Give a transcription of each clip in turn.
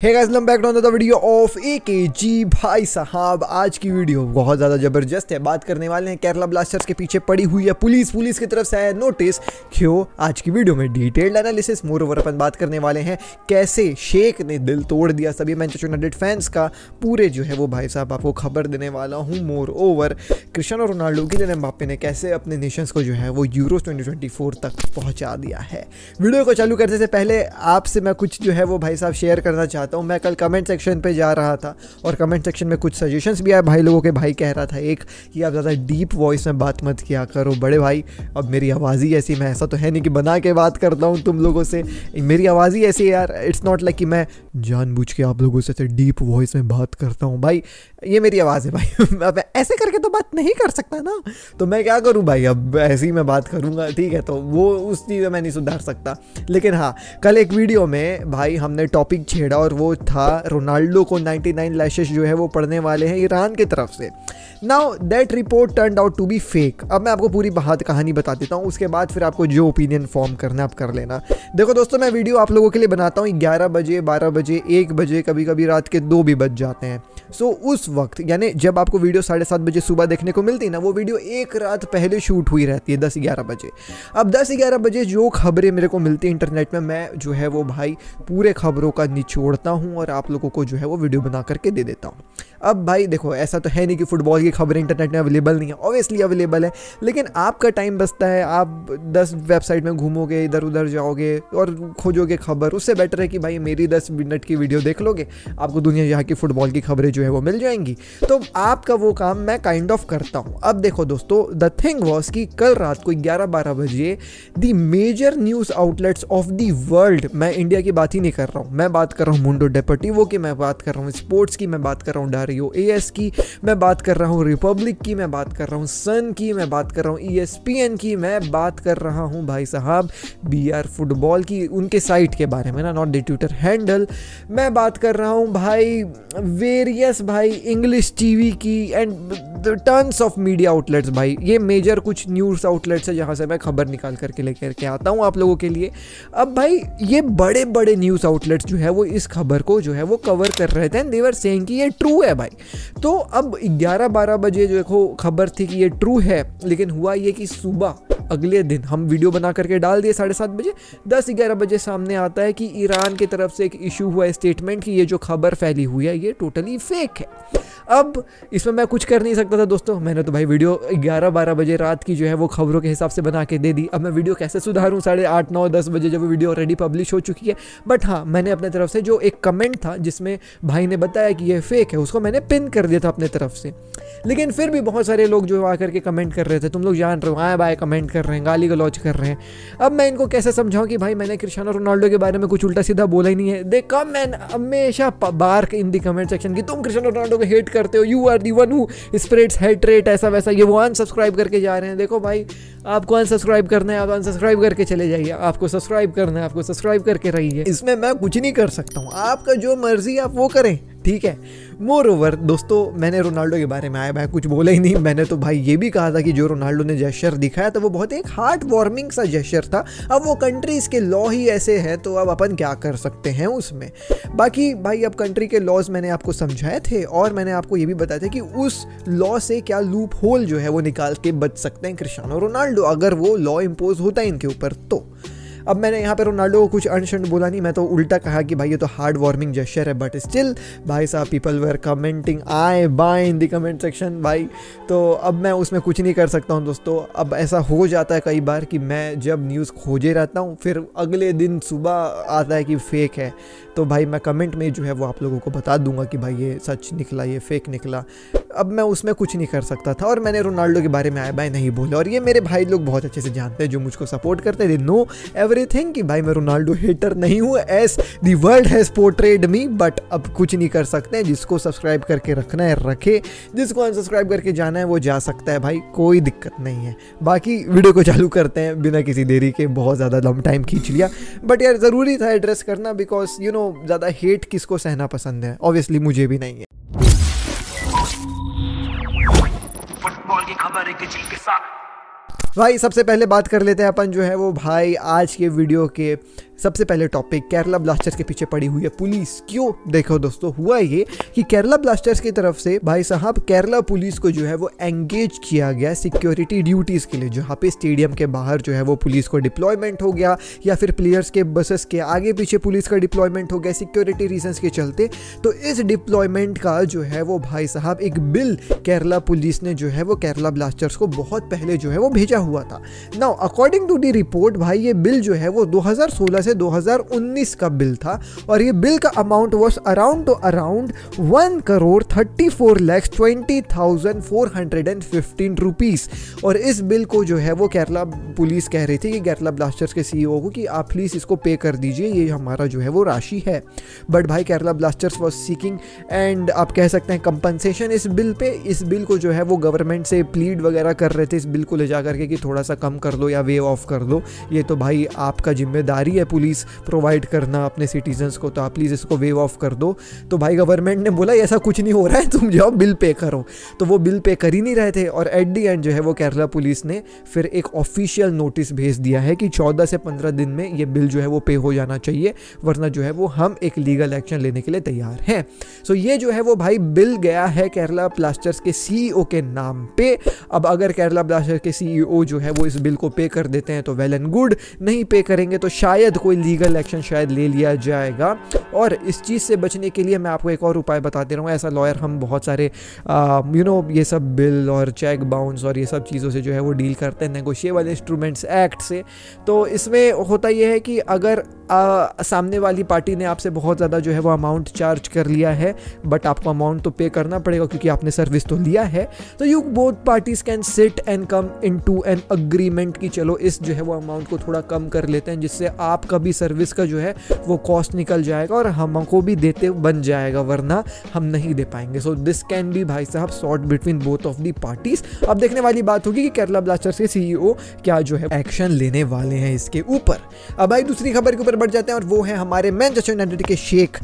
Hey guys, welcome back to another video of AKG. भाई साहब, आज की वीडियो बहुत ज़्यादा ज़बरदस्त है। बात करने वाले हैं केरला ब्लास्टर्स के पीछे पड़ी हुई है पुलिस की तरफ से आया नोटिस। क्यों? आज की वीडियो में डिटेल्ड एनालिसिस। मोर ओवर अपन बात करने वाले हैं कैसे शेख ने दिल तोड़ दिया सभी मैनचेस्टर यूनाइटेड फैंस का। पूरे जो है वो भाई साहब आपको खबर देने वाला हूँ। Moreover Cristiano Ronaldo Kylian Mbappe ने कैसे अपने नेशंस को जो है वो यूरो 2024 तक पहुँचा दिया है। वीडियो को चालू करने से पहले आपसे मैं कुछ जो है वो भाई साहब शेयर करना चाहता हूँ। मैं कल कमेंट सेक्शन पे जा रहा था और कमेंट सेक्शन में कुछ सजेशंस भी आए भाई लोगों के। भाई कह रहा था एक कि आप ज़्यादा डीप वॉइस में बात मत किया करो बड़े भाई। अब मेरी आवाज़ ही ऐसी, मैं ऐसा तो है नहीं कि बना के बात करता हूँ तुम लोगों से। मेरी आवाज़ ही ऐसी है यार। इट्स नॉट लाइक कि मैं जानबूझ के आप लोगों से डीप वॉइस में बात करता हूँ भाई। ये मेरी आवाज़ है भाई। अब ऐसे करके तो बात नहीं कर सकता ना, तो मैं क्या करूँ भाई। अब ऐसे ही मैं बात करूँगा, ठीक है। तो वो उस चीज़ में मैं नहीं सुधार सकता। लेकिन हाँ, कल एक वीडियो में भाई हमने टॉपिक छेड़ा और वो था रोनाल्डो को 99 लैशेस जो है वो पड़ने वाले हैं ईरान की तरफ से। Now that report turned out to be fake. अब मैं आपको पूरी बात कहानी बता देता हूँ, उसके बाद फिर आपको जो ओपिनियन फॉर्म करना आप कर लेना। देखो दोस्तों, मैं वीडियो आप लोगों के लिए बनाता हूँ 11 बजे, 12 बजे, 1 बजे, कभी कभी रात के 2 भी बज जाते हैं। सो उस वक्त यानी जब आपको वीडियो 7:30 बजे सुबह देखने को मिलती है ना, वो वीडियो एक रात पहले शूट हुई रहती है 10-11 बजे। अब 10-11 बजे जो खबरें मेरे को मिलती है इंटरनेट में, मैं जो है वो भाई पूरे खबरों का निचोड़ता हूँ और आप लोगों को जो है वो वीडियो बना करके दे देता हूँ। अब भाई देखो, ऐसा तो है नहीं कि फुटबॉल की खबरें इंटरनेट में अवेलेबल नहीं है, ऑब्वियसली अवेलेबल है। लेकिन आपका टाइम बचता है, आप 10 वेबसाइट में घूमोगे, इधर उधर जाओगे और खोजोगे खबर। उससे बेटर है कि भाई मेरी 10 मिनट की वीडियो देख लोगे, आपको दुनिया यहाँ की फुटबॉल की खबरें जो है वो मिल जाएंगी। तो आपका वो काम मैं काइंड ऑफ करता हूँ। अब देखो दोस्तों, द थिंग वॉज कि कल रात को 11-12 बजे the major news outlets of the world, मैं इंडिया की बात ही नहीं कर रहा हूँ, मैं बात कर रहा हूँ मुंडो डेपोर्टिवो की, मैं बात कर रहा हूँ स्पोर्ट्स की, मैं बात कर रहा हूँ डारियो एएस की, मैं बात कर रहा हूँ रिपब्लिक की, मैं बात कर रहा हूँ सन की, मैं बात कर रहा हूँ ESPN की, मैं बात कर रहा हूँ भाई साहब BR फुटबॉल की, उनके साइट के बारे में ना, नॉट द ट्विटर हैंडल। मैं बात कर रहा हूँ भाई वेरियस भाई इंग्लिश टीवी की and tons of media outlets. भाई ये मेजर कुछ न्यूज़ आउटलेट्स है जहाँ से मैं खबर निकाल करके लेकर के आता हूँ आप लोगों के लिए। अब भाई ये बड़े बड़े न्यूज़ आउटलेट्स जो है वो इस खबर को जो है वो कवर कर रहे थे एंड दे वर सेइंग कि ये ट्रू है भाई। तो अब 11-12 बजे जो देखो खबर थी कि ये ट्रू है, लेकिन हुआ ये कि सुबह अगले दिन हम वीडियो बना करके डाल दिए 7:30 बजे, 10-11 बजे सामने आता है कि ईरान की तरफ से एक इशू हुआ है स्टेटमेंट कि ये जो खबर फैली हुई है ये टोटली फेक है। अब इसमें मैं कुछ कर नहीं सकता था दोस्तों, मैंने तो भाई वीडियो 11-12 बजे रात की जो है वो खबरों के हिसाब से बना के दे दी। अब मैं वीडियो कैसे सुधारूं 8:30, 9, 10 बजे जब वीडियो ऑलरेडी पब्लिश हो चुकी है। बट हाँ, मैंने अपने तरफ से जो एक कमेंट था जिसमें भाई ने बताया कि ये फेक है, उसको मैंने पिन कर दिया था अपने तरफ से। लेकिन फिर भी बहुत सारे लोग जो आकर के कमेंट कर रहे थे, तुम लोग जान रहे हो, आए भाई कमेंट कर रहे हैं, गाली गलौज कर रहे हैं। अब मैं इनको कैसे समझाऊं कि भाई मैंने क्रिस्टियानो रोनाल्डो के बारे में कुछ उल्टा सीधा बोला ही नहीं है। दे कम एंड हमेशा bark in the comment section कि तुम क्रिस्टियानो रोनाल्डो को हेट करते हो, you are the one who spreads hatred, ऐसा वैसा। ये वो अनसब्सक्राइब करके जा रहे हैं। देखो भाई, आपको अनसब्सक्राइब करना है, आप अनसब्सक्राइब करके चले जाइए। आपको सब्सक्राइब करना है, आपको सब्सक्राइब करके रहिए। इसमें मैं कुछ नहीं कर सकता हूँ, आपका जो मर्जी आप वो करें, ठीक है। मोर ओवर दोस्तों, मैंने रोनाल्डो के बारे में आया भाई कुछ बोला ही नहीं। मैंने तो भाई ये भी कहा था कि जो रोनाल्डो ने जेस्चर दिखाया था वो बहुत एक हार्ट वार्मिंग सा जेस्चर था। अब वो कंट्रीज़ के लॉ ही ऐसे हैं, तो अब अपन क्या कर सकते हैं उसमें। बाकी भाई अब कंट्री के लॉज मैंने आपको समझाए थे और मैंने आपको ये भी बताया था कि उस लॉ से क्या लूप होल जो है वो निकाल के बच सकते हैं क्रिस्टियानो रोनाल्डो, अगर वो लॉ इम्पोज होता है इनके ऊपर तो। अब मैंने यहाँ पे रोनाल्डो को कुछ अनशंड बोला नहीं, मैं तो उल्टा कहा कि भाई ये तो हार्ड वार्मिंग जेस्चर है। बट स्टिल भाई साहब people were commenting I by in the comment section भाई, तो अब मैं उसमें कुछ नहीं कर सकता हूँ दोस्तों। अब ऐसा हो जाता है कई बार कि मैं जब न्यूज़ खोजे रहता हूँ फिर अगले दिन सुबह आता है कि फेक है, तो भाई मैं कमेंट में जो है वो आप लोगों को बता दूंगा कि भाई ये सच निकला, ये फेक निकला। अब मैं उसमें कुछ नहीं कर सकता था और मैंने रोनाल्डो के बारे में आए बाय नहीं बोला। और ये मेरे भाई लोग बहुत अच्छे से जानते हैं जो मुझको सपोर्ट करते हैं, दे नो एवरीथिंग कि भाई मैं रोनाल्डो हेटर नहीं हूँ as the world has portrayed me. But अब कुछ नहीं कर सकते हैं, जिसको सब्सक्राइब करके रखना है रखे, जिसको अनसब्सक्राइब करके जाना है वो जा सकता है भाई, कोई दिक्कत नहीं है। बाकी वीडियो को चालू करते हैं बिना किसी देरी के, बहुत ज़्यादा लंबा टाइम खींच लिया बट यार ज़रूरी था एड्रेस करना, बिकॉज यू नो ज़्यादा हेट किसको सहना पसंद है, ऑब्वियसली मुझे भी नहीं है। फुटबॉल की खबर एक चिल के साथ भाई सबसे पहले बात कर लेते हैं अपन जो है वो भाई आज के वीडियो के सबसे पहले टॉपिक, केरला ब्लास्टर्स के पीछे पड़ी हुई है पुलिस। क्यों? देखो दोस्तों, हुआ ये कि केरला ब्लास्टर्स की तरफ से भाई साहब केरला पुलिस को जो है वो एंगेज किया गया सिक्योरिटी ड्यूटीज के लिए, जहाँ पे स्टेडियम के बाहर जो है वो पुलिस को डिप्लॉयमेंट हो गया, या फिर प्लेयर्स के बसेस के आगे पीछे पुलिस का डिप्लॉयमेंट हो गया सिक्योरिटी रीजंस के चलते। तो इस डिप्लॉयमेंट का जो है वो भाई साहब एक बिल केरला पुलिस ने जो है वो केरला ब्लास्टर्स को बहुत पहले जो है वो भेजा हुआ था। Now according to the report भाई ये बिल जो है वो 2016 से 2019 का बिल था, और ये बिल का अमाउंट वाज अराउंड 1,34,20,415 रुपीस। और इस बिल को जो है वो केरला पुलिस कह रही थी कि केरला ब्लास्टर्स के सीईओ को कि आप प्लीज इसको पे कर दीजिए, ये हमारा जो है वो राशि है। बट भाई Kerala blasters was seeking and आप कह सकते हैं कंपनसेशन इस बिल पे। इस बिल को जो है वो गवर्नमेंट से प्लीड वगैरह कर रहे थे इस बिल को ले जा करके कि थोड़ा सा कम कर दो या वेव ऑफ कर दो, ये तो भाई आपका जिम्मेदारी है पुलिस प्रोवाइड करना अपने सिटीजन्स को, तो आप प्लीज़ इसको वेव ऑफ कर दो। तो भाई गवर्नमेंट ने बोला ऐसा कुछ नहीं हो रहा है, तुम जाओ बिल पे करो। तो वो बिल पे कर ही नहीं रहे थे, और एट दी एंड जो है वो केरला पुलिस ने फिर एक ऑफिशियल नोटिस भेज दिया है कि 14 से 15 दिन में ये बिल जो है वो पे हो जाना चाहिए, वरना जो है वो हम एक लीगल एक्शन लेने के लिए तैयार हैं। सो ये जो है वो भाई बिल गया है केरला ब्लास्टर्स के सीईओ के नाम पे। अब अगर केरला ब्लास्टर्स के सीईओ जो है वो इस बिल को पे कर देते हैं तो वेल एंड गुड, नहीं पे करेंगे तो शायद कोई लीगल एक्शन शायद ले लिया जाएगा। और इस चीज़ से बचने के लिए मैं आपको एक और उपाय बताते रहूँ। ऐसा लॉयर हम बहुत सारे ये सब बिल और चेक बाउंस और ये सब चीज़ों से जो है वो डील करते हैं, नेगोशिएबल इंस्ट्रूमेंट्स एक्ट से। तो इसमें होता यह है कि अगर सामने वाली पार्टी ने आपसे बहुत ज़्यादा जो है वो अमाउंट चार्ज कर लिया है, बट आपको अमाउंट तो पे करना पड़ेगा क्योंकि आपने सर्विस तो लिया है, तो you both parties can sit and come into an agreement कि चलो इस जो है वो अमाउंट को थोड़ा कम कर लेते हैं, जिससे आपका भी सर्विस का जो है वो कॉस्ट निकल जाएगा और हमको भी देते बन जाएगा, वरना हम नहीं दे पाएंगे। सो दिस कैन बी भाई साहब sort between both of the parties. अब देखने वाली बात होगी कि केरला ब्लास्टर्स के सीईओ क्या जो है एक्शन लेने वाले हैं इसके ऊपर। अब भाई दूसरी खबर के ऊपर बढ़ जाते हैं, और वो है हमारे मैनचेस्टर यूनाइटेड के शेख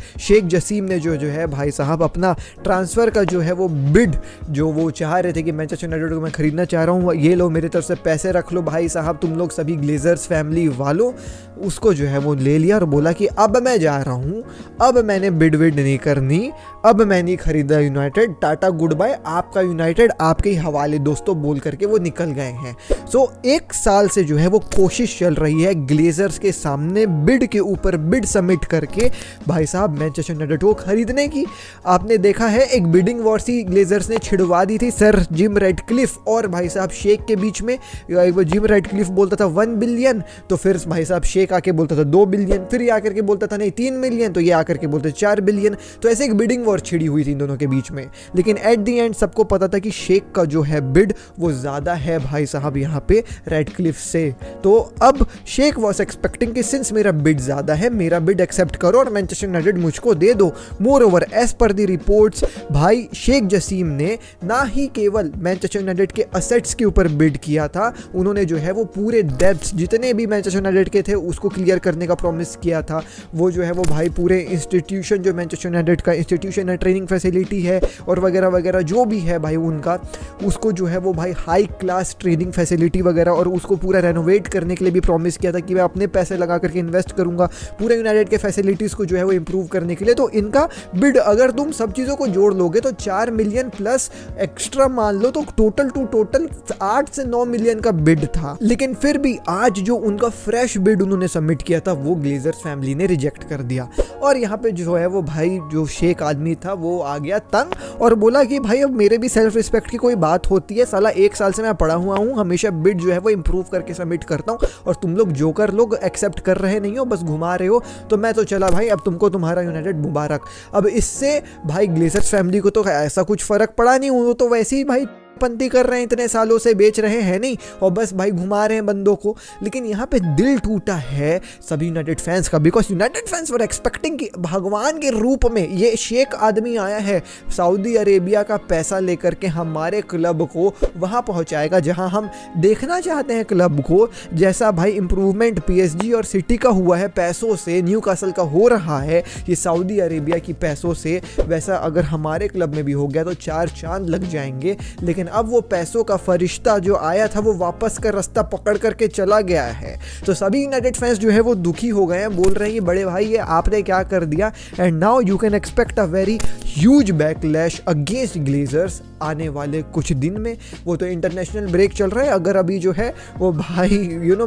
जसीम ने जो है भाई साहब अपना ट्रांसफर का जो है वो बिड जो वो चाह रहे थे कि मैनचेस्टर यूनाइटेड को मैं खरीदना चाह रहा हूँ, ये लो मेरी तरफ से पैसे रख लो भाई साहब तुम लोग सभी ग्लेजर्स फैमिली वालों, उसको जो है वो ले लिया और बोला कि अब मैं जा रहा हूँ, अब मैंने बिड नहीं करनी, अब मैं नहीं खरीदा यूनाइटेड, टाटा गुड बाय, आपका यूनाइटेड आपके ही हवाले दोस्तों बोल करके वो निकल गए हैं। सो एक साल से जो है वो कोशिश चल रही है ग्लेजर्स के सामने बिड के ऊपर बिड सबमिट करके भाई साहब मैनचेस्टर यूनाइटेड को खरीदने की। आपने देखा है एक बिडिंग वॉर सी ग्लेजर्स ने छिड़वा दी थी सर जिम रेडक्लिफ और भाई साहब शेख के बीच में। जिम रेडक्लिफ बोलता था 1 बिलियन, तो फिर भाई साहब शेख आके बोलता था 2 बिलियन, फिर ये आकर के बोलता था नहीं 3 मिलियन, तो ये आकर के बोलते 4 बिलियन। तो ऐसे एक बिडिंग वॉर छिड़ी हुई थी इन दोनों के बीच में, लेकिन एट दी एंड सबको पता था कि शेख का जो है बिड वो ज्यादा है भाई साहब यहाँ पे रेडक्लिफ से। तो अब शेख वॉज एक्सपेक्टिंग कि सिंस मेरा बिड ज्यादा है, मेरा बिड एक्सेप्ट करो और मैनचेस्टर यूनाइटेड मुझको दे दो। मोर ओवर एज पर दी रिपोर्ट्स भाई शेख जसीम ने ना ही केवल मैनचेस्टर यूनाइटेड के असेट्स के ऊपर बिड किया था, उन्होंने जो है वो पूरे डेब्ट्स जितने भी मैनचेस्टर यूनाइटेड के थे उसको क्लियर करने का प्रॉमिस किया था। वो जो है वो भाई पूरे इंस्टीट्यूशन जो मैनचेस्टर यूनाइटेड का इंस्टीट्यूशन है, ट्रेनिंग फैसिलिटी है और वगैरह वगैरह जो भी है भाई उनका, उसको जो है वो भाई हाई क्लास ट्रेनिंग फैसिलिटी वगैरह और उसको पूरा रेनोवेट करने के लिए भी प्रॉमिस किया था कि मैं अपने पैसे लगा करके इन्वेस्ट करूंगा पूरे यूनाइटेड के फैसिलिटीज़ को जो है वो इंप्रूव करने के लिए। तो इनका बिड अगर तुम सब चीज़ों को जोड़ लोगे तो 4 मिलियन प्लस एक्स्ट्रा मान लो तो टोटल 8 से 9 मिलियन का बिड था। लेकिन फिर भी आज जो उनका फ्रेश बिड उन्होंने सबमिट किया था वो ग्लेजर्स फैमिली ने रिजेक्ट कर दिया। और यहाँ पे जो है वो भाई जो शेख आदमी था वो आ गया तंग और बोला कि भाई अब मेरे भी सेल्फ रिस्पेक्ट की कोई बात होती है, साला 1 साल से मैं पढ़ा हुआ हूँ, हमेशा बिड जो है वो इंप्रूव करके सबमिट करता हूँ और तुम लोग जोकर लोग एक्सेप्ट कर रहे नहीं हो, बस घुमा रहे हो, तो मैं तो चला भाई, अब तुमको तुम्हारा यूनाइटेड मुबारक। अब इससे भाई ग्लेजर्स फैमिली को तो ऐसा कुछ फर्क पड़ा नहीं, वो तो वैसे ही भाई पंती कर रहे हैं, इतने सालों से बेच रहे हैं नहीं और बस भाई घुमा रहे हैं बंदों को। लेकिन यहाँ पे दिल टूटा है सभी यूनाइटेड फैंस का, because United fans were expecting कि भगवान के रूप में ये शेख आदमी आया है, सऊदी अरेबिया का पैसा लेकर के हमारे क्लब को वहाँ पहुँचाएगा जहाँ हम देखना चाहते हैं क्लब को। जैसा भाई इंप्रूवमेंट PSG और सिटी का हुआ है पैसों से, न्यूकासल का हो रहा है ये सऊदी अरेबिया की पैसों से, वैसा अगर हमारे क्लब में भी हो गया तो 4 चांद लग जाएंगे। लेकिन लेकिन अब वो पैसों का फरिश्ता जो आया था वो वापस का रास्ता पकड़ करके चला गया है। तो सभी यूनाइटेड फैंस जो है वो दुखी हो गए हैं, बोल रहे हैं कि बड़े भाई ये आपने क्या कर दिया, and now you can expect a very huge backlash against Glazers आने वाले कुछ दिन में। वो तो इंटरनेशनल ब्रेक चल रहा है, अगर अभी जो है वो भाई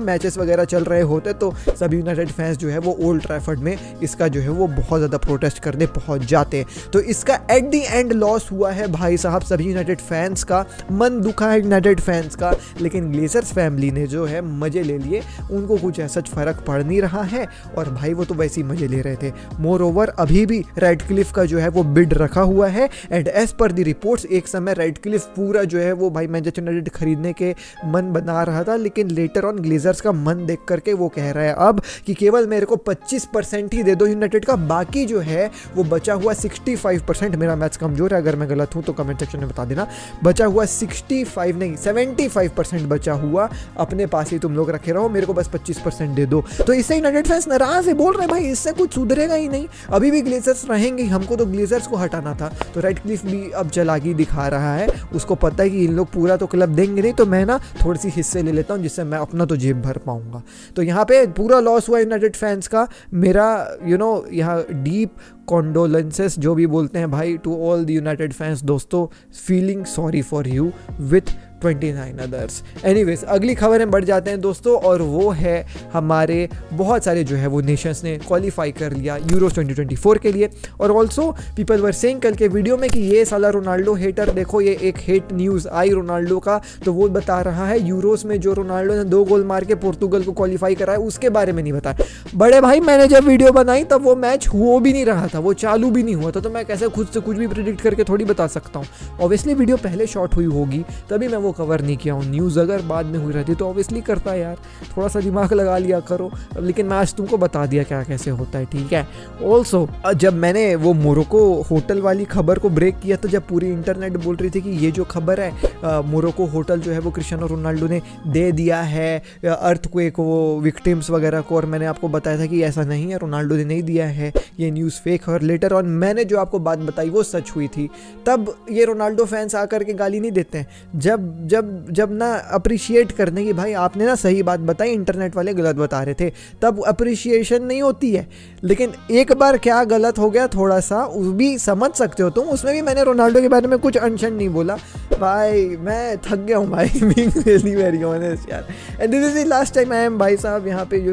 मैचेस वगैरह चल रहे होते तो सभी यूनाइटेड फैंस जो है वो ओल्ड ट्रैफर्ड में इसका जो है वो बहुत ज़्यादा प्रोटेस्ट करने पहुंच जाते। तो इसका एट दी एंड लॉस हुआ है भाई साहब सभी यूनाइटेड फैंस का, मन दुखा है यूनाइटेड फैंस का, लेकिन ग्लेजर्स फैमिली ने जो है मज़े ले लिए, उनको कुछ ऐसा फ़र्क पड़ नहीं रहा है और भाई वो तो वैसे ही मज़े ले रहे थे। मोर ओवर अभी भी रेडक्लिफ का जो है वो बिड रखा हुआ है, and as per the reports एक समय रेडक्लिफ पूरा जो है वो भाई मैनचेस्टर यूनाइटेड खरीदने के मन बना रहा था, लेकिन लेटर ऑन ग्लेजर्स का मन देख करके वो कह रहा है अब कि केवल मेरे को 25% ही दे दो यूनाइटेड का, बाकी जो है वो बचा हुआ 65%, मेरा मैथ्स कमजोर है अगर मैं गलत हूँ तो कमेंट सेक्शन में बता देना, बचा हुआ 65 नहीं 75% बचा हुआ अपने पास ही तुम लोग रखे रहो, मेरे को बस 25% दे दो। तो इससे यूनाइटेड फैंस नाराज है, बोल रहे हैं भाई इससे कुछ सुधरेगा ही नहीं, अभी भी ग्लेजर्स रहेंगे, हमको तो ग्लेजर्स को हटाना था। तो रेडक्लिफ भी अब चालाकी दिखा रहा है, उसको पता है कि इन लोग पूरा तो क्लब देंगे नहीं, तो मैं ना थोड़ी सी हिस्से ले लेता हूँ जिससे मैं अपना तो जेब भर पाऊंगा। तो यहाँ पे पूरा लॉस हुआ यूनाइटेड फैंस का, मेरा यहाँ डीप कॉन्डोलेंसेस जो भी बोलते हैं भाई to all the United fans दोस्तों, feeling sorry for you with 29 others. Anyways अगली खबर में बढ़ जाते हैं दोस्तों, और वो है हमारे बहुत सारे जो है वो नेशंस ने क्वालिफाई कर लिया यूरोस 2024 के लिए। और ऑल्सो पीपल वर सेइंग कल के वीडियो में कि ये साला रोनाल्डो हेटर, देखो ये एक हेट न्यूज़ आई रोनाल्डो का, तो वो बता रहा है यूरोस में जो रोनाल्डो ने 2 गोल मार के पोर्तुगल को क्वालिफाई कराया उसके बारे में नहीं बताया। बड़े भाई मैंने जब वीडियो बनाई तब वो मैच हो भी नहीं रहा था, वो चालू भी नहीं हुआ था, तो मैं कैसे खुद से कुछ भी प्रिडिक्ट करके थोड़ी बता सकता हूँ। ऑब्वियसली वीडियो पहले शॉट हुई होगी तभी मैं वो कवर नहीं किया हूँ, न्यूज़ अगर बाद में हुई रहती तो ऑब्वियसली करता यार, थोड़ा सा दिमाग लगा लिया करो, लेकिन मैं आज तुमको बता दिया क्या कैसे होता है, ठीक है। ऑल्सो जब मैंने वो मोरक्को होटल वाली खबर को ब्रेक किया तो जब पूरी इंटरनेट बोल रही थी कि ये जो खबर है मोरक्को होटल जो है वो क्रिस्टियानो रोनाल्डो ने दे दिया है अर्थक्वेक वो विक्टिम्स वगैरह को, और मैंने आपको बताया था कि ऐसा नहीं है, रोनाल्डो ने नहीं दिया है, ये न्यूज़ फेक है। और लेटर ऑन मैंने जो आपको बात बताई वो सच हुई थी, तब ये रोनाल्डो फैंस आकर के गाली नहीं देते हैं। जब ना अप्रिशिएट करने की भाई आपने ना सही बात बताई, इंटरनेट वाले गलत बता रहे थे, तब अप्रिशिएशन नहीं होती है। लेकिन एक बार क्या गलत हो गया थोड़ा सा उस भी समझ सकते हो तुम, उसमें भी मैंने रोनाल्डो के बारे में कुछ अनशन नहीं बोला भाई, मैं थक गया हूँ भाई being really very honest यार, and this is the last time I am भाई साहब यहाँ पे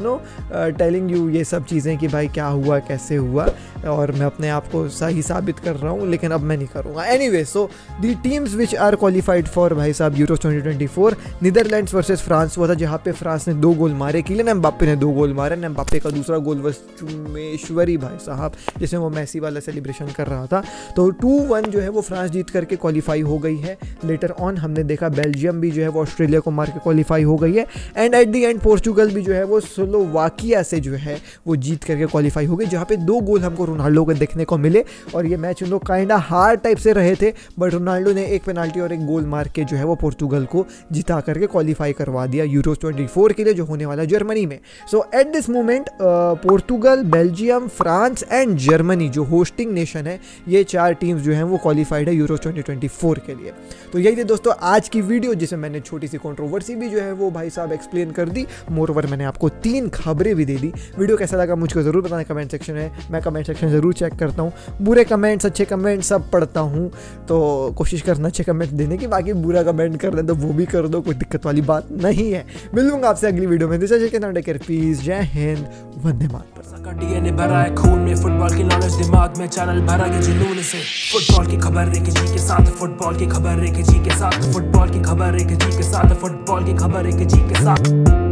टेलिंग यू ये सब चीज़ें कि भाई क्या हुआ कैसे हुआ, और मैं अपने आप को सही साबित कर रहा हूँ, लेकिन अब मैं नहीं करूँगा। Anyway so the teams which are qualified for भाई साहब यूरोस 2024, नीदरलैंड्स वर्सेस फ्रांस हुआ था जहाँ पे फ्रांस ने 2 गोल मारे, किलियन एम्बाप्पे ने 2 गोल मारे, एम्बाप्पे का दूसरा गोल was चुमेश्वरी भाई साहब जिसमें वो मैसी वाला सेलिब्रेशन कर रहा था। तो 2-1 जो है वो फ्रांस जीत करके क्वालिफाई हो गई है। लेटर ऑन हमने देखा बेल्जियम भी जो है वो ऑस्ट्रेलिया को मार के क्वालिफाई हो गई है, and at the and Portugal भी जो है वो स्लोवाकिया से जो है वो जीत करके क्वालिफाई हो गई, जहाँ पे 2 गोल हमको रोनाल्डो के देखने को मिले, और ये मैच उन लोग काइंडा हार्ड टाइप से रहे थे, बट रोनाल्डो ने एक पेनाल्टी और एक गोल मार के जो है वो पोर्चुगल को जिता करके क्वालिफाई करवा दिया यूरोस 24 के लिए जो होने वाला जर्मनी में। So at this moment Portugal, Belgium, France and Germany जो होस्टिंग नेशन है, ये 4 टीम्स जो हैं वो क्वालिफाइड है यूरोस 2024 के लिए। तो यही थी दोस्तों आज की वीडियो, जिसमें मैंने छोटी सी कंट्रोवर्सी भी जो है वो भाई साहब एक्सप्लेन कर दी, मोरओवर मैंने आपको 3 खबरें भी दे दी। वीडियो कैसा लगा मुझको ज़रूर बताना कमेंट सेक्शन में, मैं कमेंट सेक्शन ज़रूर चेक करता हूँ, बुरे कमेंट्स अच्छे कमेंट सब पढ़ता हूँ, तो कोशिश करना अच्छे कमेंट देने की, बाकी बुरा कमेंट कर दें तो वो भी कर दो, कोई दिक्कत वाली बात नहीं है। मिलूंगा आपसे अगली वीडियो में, पीस, जय हिंद, वंदे मातरम। डीएनए भरा है खून में, फुटबॉल की नॉलेज दिमाग में, चैनल भरा ये जुनून से, फुटबॉल की खबर एक जी के साथ, फुटबॉल की खबर एक जी के साथ, फुटबॉल की खबर एक जी के साथ, फुटबॉल की खबर एक जी के साथ।